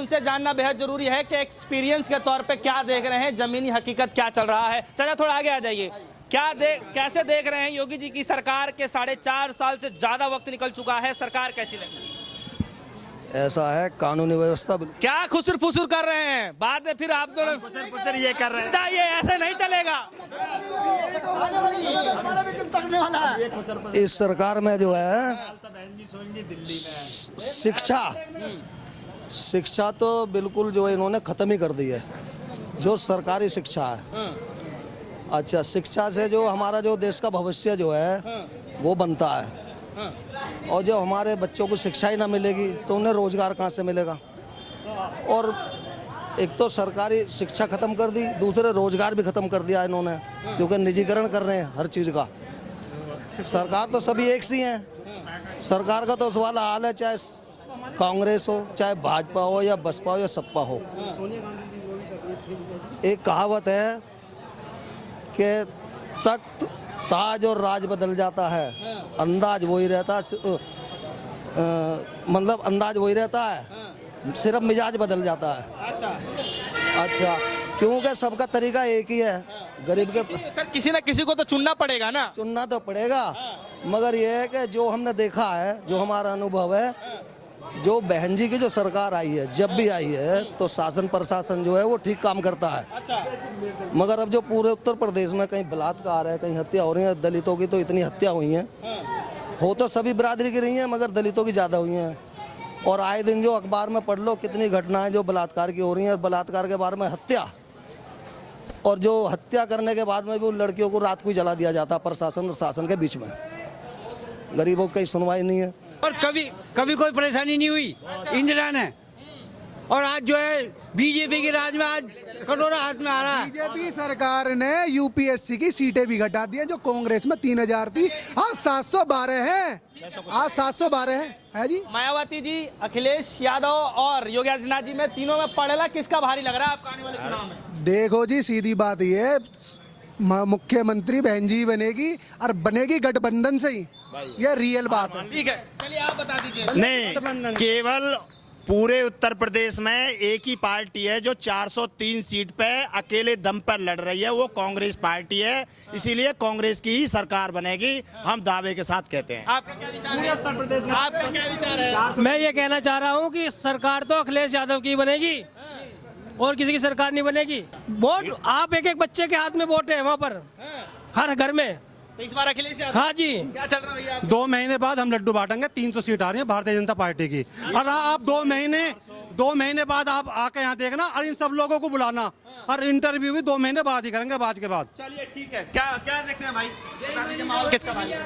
उनसे जानना बेहद जरूरी है कि एक्सपीरियंस के तौर पे क्या देख रहे हैं, जमीनी हकीकत क्या चल रहा है। चाचा थोड़ा आगे आ जाइए। कैसे देख रहे हैं योगी जी की सरकार के 4.5 साल से ज्यादा वक्त निकल चुका है, सरकार कैसी लगी? ऐसा है, कानूनी व्यवस्था क्या खुसर फुसुर कर रहे हैं, बाद में फिर आप दोनों खुसर ये कर रहे हैं, ये ऐसे नहीं चलेगा। इस सरकार में जो है शिक्षा तो बिल्कुल जो है इन्होंने खत्म ही कर दी है, जो सरकारी शिक्षा है। अच्छा, शिक्षा से जो हमारा जो देश का भविष्य जो है वो बनता है, और जब हमारे बच्चों को शिक्षा ही ना मिलेगी तो उन्हें रोजगार कहाँ से मिलेगा। और एक तो सरकारी शिक्षा खत्म कर दी, दूसरे रोजगार भी खत्म कर दिया इन्होंने, क्योंकि निजीकरण कर रहे हैं हर चीज़ का। सरकार तो सभी एक सी हैं, सरकार का तो उस वाला हाल है, चाहे कांग्रेस हो, चाहे भाजपा हो, या बसपा हो, या सपा हो। एक कहावत है कि तख्त ताज और राज बदल जाता है, अंदाज वही रहता मतलब अंदाज वही रहता है, सिर्फ मिजाज बदल जाता है। अच्छा, क्योंकि सबका तरीका एक ही है। गरीब के सर किसी ना किसी को तो चुनना पड़ेगा ना। चुनना तो पड़ेगा, मगर यह है कि जो हमने देखा है, जो हमारा अनुभव है, जो बहन जी की जो सरकार आई है, जब भी आई है तो शासन प्रशासन जो है वो ठीक काम करता है। मगर अब जो पूरे उत्तर प्रदेश में कहीं बलात्कार है, कहीं हत्या हो रही है, दलितों की तो इतनी हत्या हुई हैं, हो तो सभी बिरादरी की रही हैं, मगर दलितों की ज़्यादा हुई हैं। और आए दिन जो अखबार में पढ़ लो, कितनी घटनाएं जो बलात्कार की हो रही हैं, बलात्कार के बारे में हत्या, और जो हत्या करने के बाद में भी उन लड़कियों को रात को ही जला दिया जाता, प्रशासन और शासन के बीच में। गरीबों की सुनवाई नहीं है, और कभी कोई परेशानी नहीं हुई इंदिरा ने। और आज जो है बीजेपी के राज में आज कटोरा हाथ में आ रहा है। बीजेपी सरकार ने यूपीएससी की सीटें भी घटा दी हैं, जो कांग्रेस में 3000 थी, आज 712 है, आज 712 है जी। मायावती जी, अखिलेश यादव और योगी आदित्यनाथ जी में, तीनों में पड़ेला किसका भारी लग रहा है आपको आने वाले चुनाव में? देखो जी, सीधी बात ये, मुख्यमंत्री बहन जी बनेगी, और बनेगी गठबंधन से ही, ये रियल बात है। ठीक है, चलिए आप बता दीजिए। नहीं, केवल पूरे उत्तर प्रदेश में एक ही पार्टी है जो 403 सीट पे अकेले दम पर लड़ रही है, वो कांग्रेस पार्टी है। इसीलिए कांग्रेस की ही सरकार बनेगी, हम दावे के साथ कहते हैं। आपका क्या विचार है? उत्तर प्रदेश में आपका क्या विचार है? मैं ये कहना चाह रहा हूँ कि सरकार तो अखिलेश यादव की बनेगी और किसी की सरकार नहीं बनेगी। वोट आप एक बच्चे के हाथ में वोट है वहाँ पर, हर घर में। तो इस बार अखिलेश यादव? हाँ जी। क्या चल रहा है भैया? 2 महीने बाद हम लड्डू बांटेंगे, 300 सीट आ रही है भारतीय जनता पार्टी की। और आप 2 महीने बाद आप आके यहाँ देखना, और इन सब लोगों को बुलाना, और इंटरव्यू भी 2 महीने बाद ही करेंगे, बाद के बाद। चलिए ठीक है, क्या देखते हैं भाई, बता दीजिए माहौल किसका भारी है?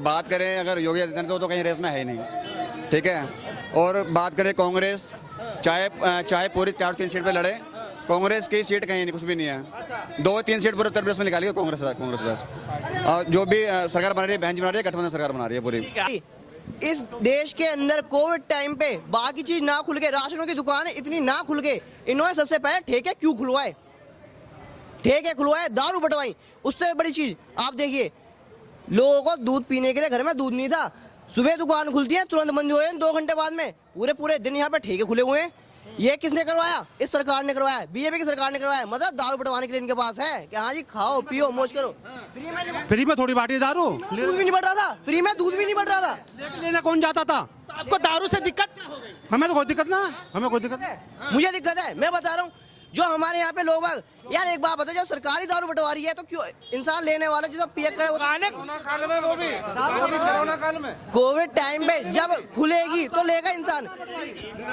बात करें अगर योगी आदित्यनाथ तो कहीं रेस में है ही नहीं, ठीक है। और बात करें कांग्रेस, चाहे पूरी 4-3 सीट पे लड़े, कांग्रेस की सीट कहीं नहीं, कुछ भी नहीं है। 2-3 सीट पूरे उत्तर प्रदेश में निकाली कांग्रेस बस। और जो भी सरकार बना रही है, बहन जी बना रही है, गठबंधन सरकार बना रही है पूरी। इस देश के अंदर कोविड टाइम पे बाकी चीज ना खुल के, राशनों की दुकान इतनी ना खुल के, इन्होंने सबसे पहले ठेके क्यों खुलवाए? ठेके खुलवाए, दारू बंटवाई। उससे बड़ी चीज आप देखिए, लोगों को दूध पीने के लिए घर में दूध नहीं था, सुबह दुकान खुलती है, तुरंत बंद हो जाए 2 घंटे बाद में, पूरे दिन यहाँ पे ठेके खुले हुए हैं। ये किसने करवाया? इस सरकार ने करवाया, बीजेपी की सरकार ने करवाया। मतलब दारू बंटवाने के लिए इनके पास है कि हाँ जी खाओ पियो मौज करो। फ्री में थोड़ी बांटी दारू, दूध भी नहीं बढ़ रहा था, फ्री में दूध भी नहीं बढ़ रहा था। लेने कौन जाता था? तो आपको दारू से दिक्कत क्या हो गई? हमें तो कोई दिक्कत ना, हमें कोई दिक्कत है। मुझे दिक्कत है, मैं बता रहा हूँ। जो हमारे यहाँ पे लोग यार, एक बात बताओ, जब सरकारी दारू बंटवा रही है तो क्यों इंसान लेने वाला जो सब पिया करे? कोविड टाइम पे जब खुलेगी तो लेगा इंसान,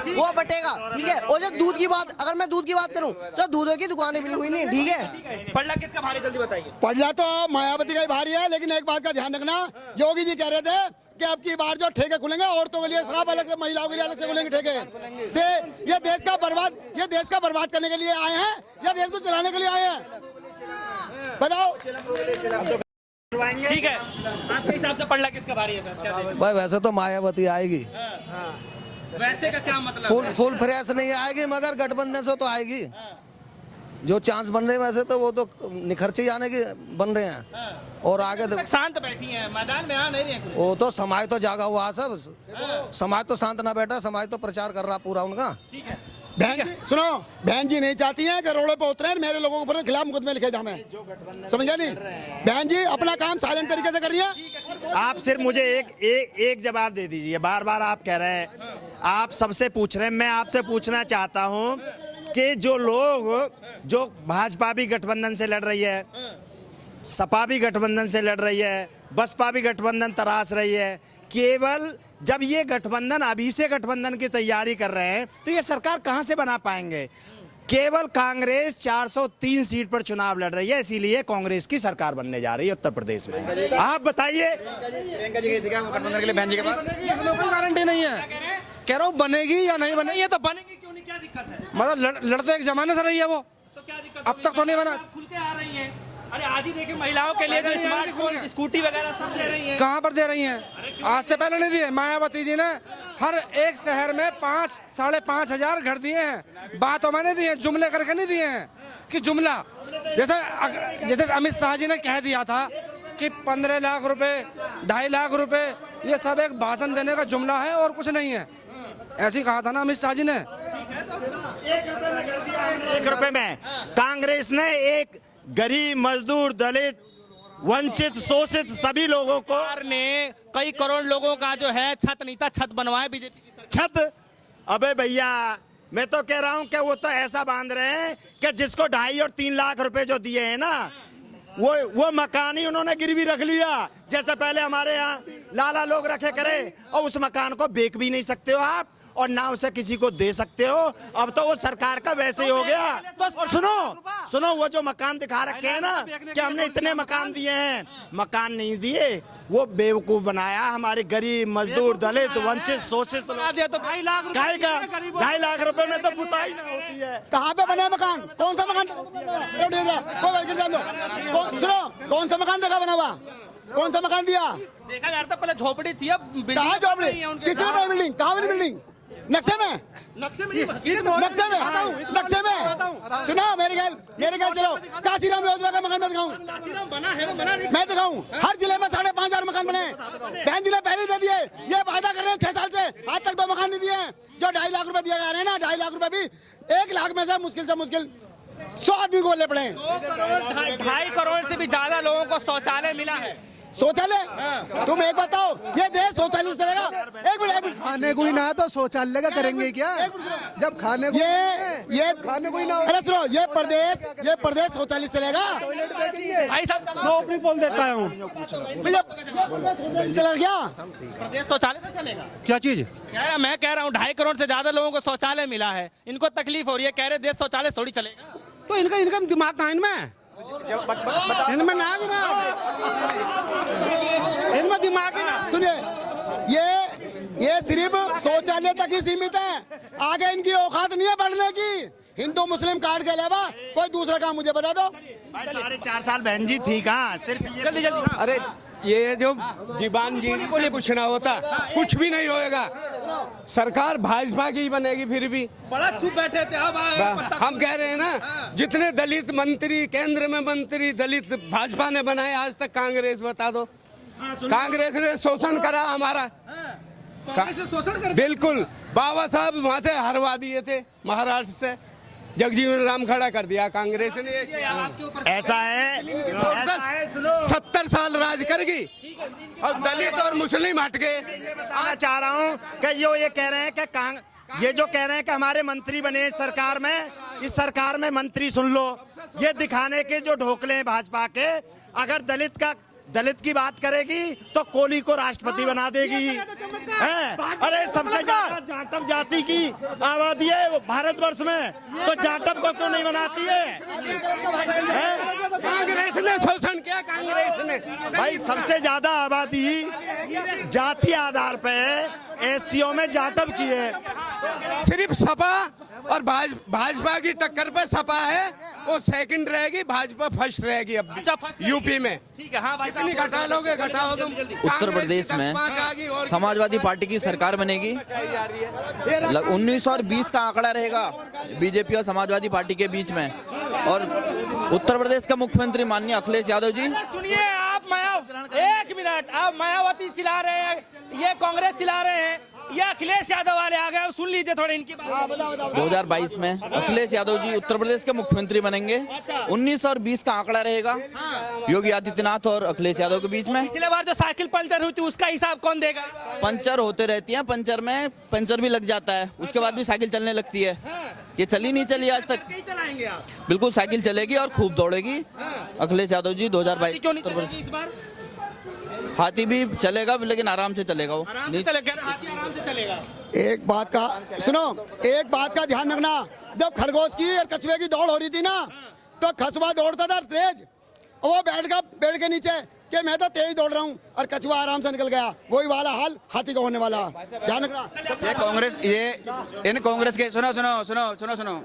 वो बटेगा, ठीक है। और जब दूध की बात, अगर मैं दूध की बात करूं तो दूधों की दुकानें भी नहीं हुई नहीं, ठीक है। पड़ला किसका भारी, जल्दी बताइए। पड़ला तो मायावती का ही भारी है, लेकिन एक बात का ध्यान रखना, योगी जी कह रहे थे कि अब की बार जो ठेके खुलेंगे औरतों के लिए शराब अलग से, महिलाओं के लिए अलग से खुलेंगे ठेके। ये देश का बर्बाद करने के लिए आए हैं या देश को चलाने के लिए आए हैं? बताओ। ठीक है, आपके हिसाब से पड़ला किसका भारी है सर? भाई वैसे तो मायावती आएगी, वैसे का क्या मतलब? फुल फ्रेश नहीं आएगी, मगर गठबंधन से तो आएगी। जो चांस बन रहे हैं वैसे तो वो तो निखरचे ही आने के बन रहे हैं। और आगे शांत बैठी हैं, मैदान में आ नहीं रही हैं। वो तो समाज तो जागा हुआ है सब, समाज तो शांत ना बैठा, समाज तो प्रचार कर रहा पूरा उनका। ठीक है। बहन जी सुनो, बहन जी नहीं चाहती हैं कि रोडों पे उतरे मेरे लोगों के खिलाफ मुकदमे लिखे जाए, समझा नहीं? बहन जी अपना काम साइलेंट तरीके से कर रही है। आप सिर्फ मुझे एक जवाब दे दीजिए। बार बार आप कह रहे हैं, आप सबसे पूछ रहे हैं, मैं आपसे पूछना चाहता हूं कि जो लोग, जो भाजपा भी गठबंधन से लड़ रही है, सपा भी गठबंधन से लड़ रही है, बसपा भी गठबंधन तराश रही है, केवल जब ये गठबंधन अभी से गठबंधन की तैयारी कर रहे हैं तो ये सरकार कहां से बना पाएंगे? केवल कांग्रेस 403 सीट पर चुनाव लड़ रही है, इसीलिए कांग्रेस की सरकार बनने जा रही है उत्तर प्रदेश में। आप बताइए। गठबंधन के लिए बहन जी के पास इसमें कोई गारंटी नहीं है, कह रहा हूँ बनेगी या नहीं बनेगी। ये तो बनेगी क्यों नहीं, क्या दिक्कत है? मतलब लड़ते एक जमाने से रही है वो, तो क्या दिक्कत अब तक तो नहीं बना। खुल के आ रही हैं। अरे आदि देखिए महिलाओं के लिए जो स्मार्टफोन, स्कूटी वगैरह सब दे रही हैं। कहाँ पर दे रही हैं? आज से पहले नहीं दिए। मायावती जी ने हर एक शहर में 5-5.5 हजार घर दिए हैं। बातों में नहीं दिए, जुमले करके नहीं दिए हैं कि जुमला जैसे अमित शाह जी ने कह दिया था कि 15 लाख रुपए, 2.5 लाख रुपए, ये सब एक भाषण देने का जुमला है और कुछ नहीं है। ऐसे ही कहा था ना अमित शाह जी ने। 1 रुपए में कांग्रेस ने एक गरीब, मजदूर, दलित, वंचित, शोषित सभी लोगों को सरकार ने कई करोड़ लोगों का जो है छत नहीं था, छत बनवाए बीजेपी की सरकार। छत। अबे भैया, मैं तो कह रहा हूं कि वो तो ऐसा बांध रहे हैं कि जिसको 2.5 और 3 लाख रुपए जो दिए हैं ना, वो मकान ही उन्होंने गिरवी रख लिया। जैसे पहले हमारे यहाँ लाला लोग रखे करे, और उस मकान को बेच भी नहीं सकते हो आप और ना उसे किसी को दे सकते हो। अब तो वो सरकार का वैसे ही हो गया। और सुनो वो जो मकान दिखा रखे हैं ना कि हमने इतने मकान दिए हैं, मकान नहीं दिए, वो बेवकूफ बनाया हमारे गरीब, मजदूर, दलित, वंचित, शोषित लोग। 2.5 लाख रुपए में तो पुताई ना होती है। कहाँ पे बना है मकान? कौन सा मकान? सुनो, कौन सा मकान देखा बना हुआ? कौन सा मकान दिया? देखा जा रहा था पहले झोपड़ी थी, अब कहाँ झोपड़ी? किसने बनाई बिल्डिंग? कहाँ बनी बिल्डिंग? नक्शे में? नक्शे में नक्शे में सुनो, मेरे ख्याल चलो काशीराम योजना का मकान मैं दिखाऊं, बना है, बना नहीं। मैं दिखाऊं। हर जिले में 5,500 मकान बने। बहन जी ने पहले दे दिए, ये वादा कर रहे हैं 6 साल से, आज तक 2 मकान नहीं दिए। जो 2.5 लाख रुपए दिए जा रहे हैं ना, 2.5 लाख रुपए भी 1 लाख में से मुश्किल 100 आदमी को बोलने पड़े। 2.5 करोड़ से भी ज्यादा लोगों को शौचालय मिला है। शौचालय? तुम एक बताओ, ये देश शौचालय से चलेगा? एक मिनट, खाने को ही ना तो शौचालय का करेंगे क्या? जब खाने को ये खाने को ही ना, अरे सुनो, ये प्रदेश शौचालय चलेगा? भाई साहब मैं अपनी बोल देता हूँ। चलेगा क्या? प्रदेश शौचालय से चलेगा क्या चीज? मैं कह रहा हूँ 2.5 करोड़ से ज्यादा लोगों को शौचालय मिला है, इनको तकलीफ हो रही है, कह रहे देश शौचालय थोड़ी चलेगा। तो इनका दिमाग कहाँ इनमें ना इनमें दिमाग ही ना। सुनिए, ये सिर्फ शौचालय तक ही सीमित है, आगे इनकी औकात नहीं है बढ़ने की। हिंदू मुस्लिम कार्ड के अलावा कोई दूसरा काम मुझे बता दो। भाई 4.5 साल बहन जी थी कहाँ? सिर्फ ये जल्दी जल्दी। अरे ये जो जीवान जी को नहीं पूछना होता, कुछ भी नहीं होएगा। सरकार भाजपा की बनेगी फिर भी। बड़ा चुप बैठे थे, अब हम कह रहे हैं ना, जितने दलित मंत्री, केंद्र में मंत्री दलित भाजपा ने बनाए आज तक, कांग्रेस बता दो। कांग्रेस ने शोषण करा हमारा, कांग्रेस ने शोषण कर। बिल्कुल। बाबा साहब वहां से हरवा दिए थे महाराष्ट्र से, जगजीवन राम खड़ा कर दिया कांग्रेस ने। ऐसा है 70 साल राज करेगी और दलित और मुस्लिम हट गए। बताना चाह रहा हूँ कि ये कह रहे हैं कि ये जो कह रहे हैं कि हमारे मंत्री बने सरकार में, इस सरकार में मंत्री सुन लो, ये दिखाने के जो ढोकले हैं भाजपा के, अगर दलित की बात करेगी तो कोहली को राष्ट्रपति बना देगी। अरे सबसे ज्यादा जाटव जाति की आबादी है वो भारतवर्ष में, तो जाटव को क्यों नहीं बनाती है? कांग्रेस ने शोषण किया, कांग्रेस ने। भाई सबसे ज्यादा आबादी जाति आधार पे एससीओ में जाटव की है। सिर्फ सपा और भाजपा की टक्कर पे सपा है, वो सेकंड रहेगी, भाजपा फर्स्ट रहेगी अब यूपी में। ठीक है, हाँ भाई कितनी घटा लोगे, घटाओ तुम। उत्तर प्रदेश में समाजवादी पार्टी की सरकार बनेगी। 19 और 20 का आंकड़ा रहेगा बीजेपी और समाजवादी पार्टी के बीच में। और उत्तर प्रदेश का मुख्यमंत्री माननीय अखिलेश यादव जी। सुनिए, आप एक मिनट, आप मायावती चिल्ला रहे हैं, ये कांग्रेस चिल्ला रहे हैं, ये अखिलेश यादव वाले आ गए, सुन लीजिए थोड़े इनकी बात। 2022 में अखिलेश यादव जी उत्तर प्रदेश के मुख्यमंत्री बनेंगे। 19 और 20 का आंकड़ा रहेगा योगी आदित्यनाथ और अखिलेश यादव के बीच में। पिछले बार जो साइकिल पंचर हुई थी उसका हिसाब कौन देगा? पंचर होते रहती है, पंचर में पंचर भी लग जाता है, उसके बाद भी साइकिल चलने लगती है। ये चली नहीं चली आज तक? चलाएंगे आप? बिल्कुल साइकिल चलेगी और खूब दौड़ेगी। अखिलेश यादव जी 2022 क्यों नहीं चलेगी इस बार? हाथी भी चलेगा लेकिन आराम से चलेगा वो। आराम से चलेगा, हाथी आराम से चलेगा। एक बात का सुनो, एक बात का ध्यान रखना, जब खरगोश की और कछुए की दौड़ हो रही थी ना, तो कछुआ दौड़ता था तेज, वो पेड़ के नीचे कि मैं तो तेज दौड़ रहा हूँ, और कछुआ आराम से निकल गया। वही वाला हाल हाथी का होने वाला, ध्यान रखना। ये कांग्रेस, ये इन कांग्रेस के सुनो सुनो सुनो सुनो सुनो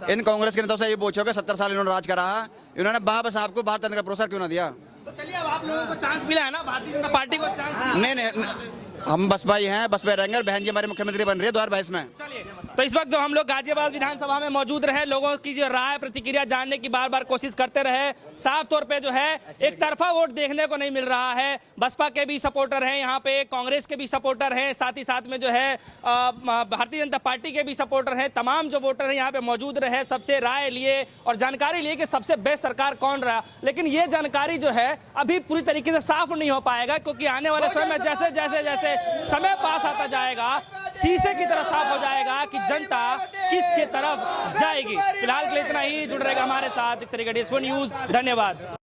इन कांग्रेस के नेताओं से ये पूछो कि 70 साल इन्होंने राज करा, इन्होंने बाबा साहब को बाहर करने का प्रोत्साहन क्यों ना दिया? तो चलिए अब आप लोगों को चांस मिला है ना, भारतीय जनता पार्टी को चांस मिला। नहीं, हम बसपा ही हैं, बसपा रहेंगे, और बहन जी हमारे मुख्यमंत्री बन रही है 2022 में। चलिए, तो इस वक्त जो हम लोग गाजियाबाद विधानसभा में मौजूद रहे, लोगों की जो राय प्रतिक्रिया जानने की बार बार कोशिश करते रहे, साफ तौर पे जो है एक तरफा वोट देखने को नहीं मिल रहा है। बसपा के भी सपोर्टर हैं यहाँ पे, कांग्रेस के भी सपोर्टर हैं, साथ ही साथ में जो है भारतीय जनता पार्टी के भी सपोर्टर हैं। तमाम जो वोटर हैं यहाँ पे मौजूद रहे, सबसे राय लिए और जानकारी लिए कि सबसे बेस्ट सरकार कौन रहा। लेकिन ये जानकारी जो है अभी पूरी तरीके से साफ नहीं हो पाएगा, क्योंकि आने वाले समय में जैसे जैसे जैसे समय पास आता जाएगा, शीशे की तरह साफ हो जाएगा कि जनता किसके तरफ जाएगी। फिलहाल के लिए इतना ही, जुड़ रहेगा हमारे साथ इस तरीके से न्यूज़। धन्यवाद।